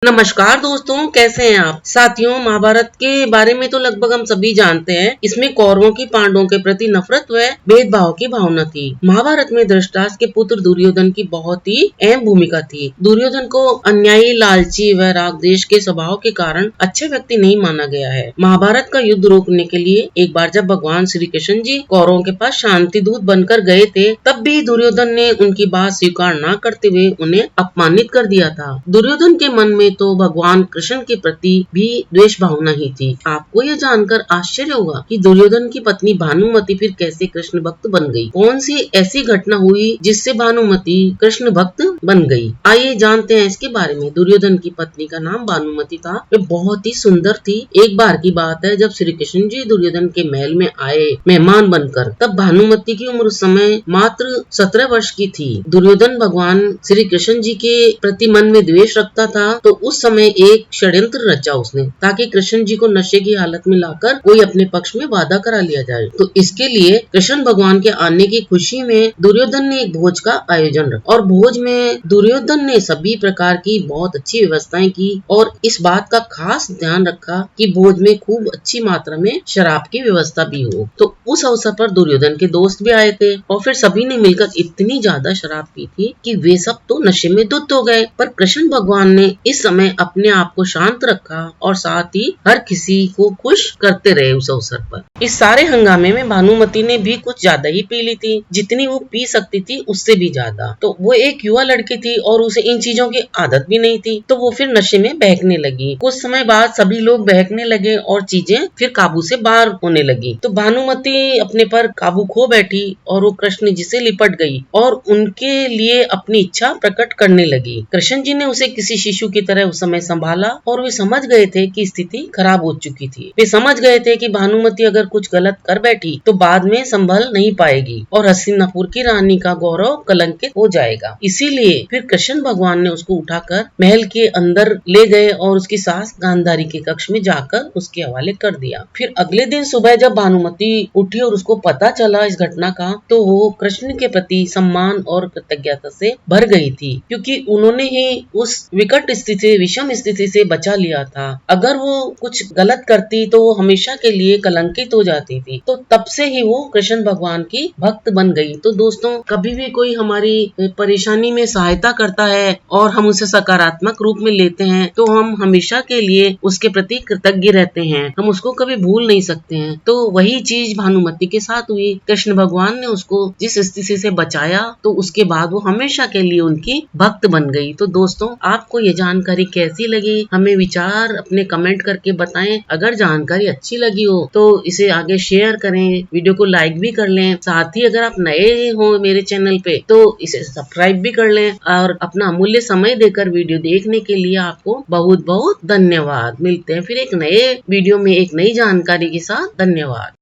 नमस्कार दोस्तों, कैसे हैं आप। साथियों, महाभारत के बारे में तो लगभग हम सभी जानते हैं। इसमें कौरवों की पांडवों के प्रति नफरत व भेदभाव की भावना थी। महाभारत में धृतराष्ट्र के पुत्र दुर्योधन की बहुत ही अहम भूमिका थी। दुर्योधन को अन्यायी, लालची व रागद्वेष के स्वभाव के कारण अच्छे व्यक्ति नहीं माना गया है। महाभारत का युद्ध रोकने के लिए एक बार जब भगवान श्री कृष्ण जी कौरवों के पास शांति दूत बनकर गए थे, तब भी दुर्योधन ने उनकी बात स्वीकार न करते हुए उन्हें अपमानित कर दिया था। दुर्योधन के मन में तो भगवान कृष्ण के प्रति भी द्वेष भावना ही थी। आपको यह जानकर आश्चर्य होगा कि दुर्योधन की पत्नी भानुमति फिर कैसे कृष्ण भक्त बन गई। कौन सी ऐसी घटना हुई जिससे भानुमति कृष्ण भक्त बन गई। आइए जानते हैं इसके बारे में। दुर्योधन की पत्नी का नाम भानुमति था। वे बहुत ही सुंदर थी। एक बार की बात है, जब श्री कृष्ण जी दुर्योधन के महल में आए मेहमान बनकर, तब भानुमति की उम्र उस समय मात्र 17 वर्ष की थी। दुर्योधन भगवान श्री कृष्ण जी के प्रति मन में द्वेष रखता था, तो उस समय एक षड्यंत्र रचा उसने, ताकि कृष्ण जी को नशे की हालत में लाकर कोई अपने पक्ष में वादा करा लिया जाए। तो इसके लिए कृष्ण भगवान के आने की खुशी में दुर्योधन ने एक भोज का आयोजन रखा, और भोज में दुर्योधन ने सभी प्रकार की बहुत अच्छी व्यवस्थाएं की, और इस बात का खास ध्यान रखा कि भोज में खूब अच्छी मात्रा में शराब की व्यवस्था भी हो। तो उस अवसर पर दुर्योधन के दोस्त भी आए थे, और फिर सभी ने मिलकर इतनी ज्यादा शराब पी थी कि वे सब तो नशे में धुत हो गए। पर कृष्ण भगवान ने इस समय अपने आप को शांत रखा और साथ ही हर किसी को खुश करते रहे उस अवसर पर। इस सारे हंगामे में भानुमति ने भी कुछ ज्यादा ही पी ली थी, जितनी वो पी सकती थी उससे भी ज्यादा। तो वो एक युवा लड़की थी और उसे इन चीजों की आदत भी नहीं थी, तो वो फिर नशे में बहकने लगी। कुछ समय बाद सभी लोग बहकने लगे और चीजें फिर काबू से बाहर होने लगी। तो भानुमति अपने पर काबू खो बैठी और वो कृष्ण जी से लिपट गई और उनके लिए अपनी इच्छा प्रकट करने लगी। कृष्ण जी ने उसे किसी शिशु की तरह उस समय संभाला, और वे समझ गए थे कि स्थिति खराब हो चुकी थी। वे समझ गए थे कि भानुमति अगर कुछ गलत कर बैठी तो बाद में संभल नहीं पाएगी और हस्तिनापुर की रानी का गौरव कलंकित हो जाएगा। इसीलिए फिर कृष्ण भगवान ने उसको उठाकर महल के अंदर ले गए और उसकी सास गांधारी के कक्ष में जाकर उसके हवाले कर दिया। फिर अगले दिन सुबह जब भानुमति उठी और उसको पता चला इस घटना का, तो वो कृष्ण के प्रति सम्मान और कृतज्ञता से भर गई थी, क्योंकि उन्होंने ही उस विकट स्थिति, विषम स्थिति से बचा लिया था। अगर वो कुछ गलत करती तो वो हमेशा के लिए कलंकित हो जाती थी। तो तब से ही वो कृष्ण भगवान की भक्त बन गई। तो दोस्तों, कभी भी कोई हमारी परेशानी में सहायता करता है और हम उसे सकारात्मक रूप में लेते हैं, तो हम हमेशा के लिए उसके प्रति कृतज्ञ रहते हैं। हम उसको कभी भूल नहीं सकते हैं। तो वही चीज भानुमति के साथ हुई। कृष्ण भगवान ने उसको जिस स्थिति से बचाया, तो उसके बाद वो हमेशा के लिए उनकी भक्त बन गई। तो दोस्तों, आपको ये जानकारी कैसी लगी, हमें विचार अपने कमेंट करके बताएं। अगर जानकारी अच्छी लगी हो तो इसे आगे शेयर करें, वीडियो को लाइक भी कर लें। साथ ही अगर आप नए हो मेरे चैनल पे तो इसे सब्सक्राइब भी कर लें, और अपना अमूल्य समय देकर वीडियो देखने के लिए आपको बहुत बहुत धन्यवाद। मिलते हैं फिर एक नए वीडियो में एक नई जानकारी के साथ। धन्यवाद।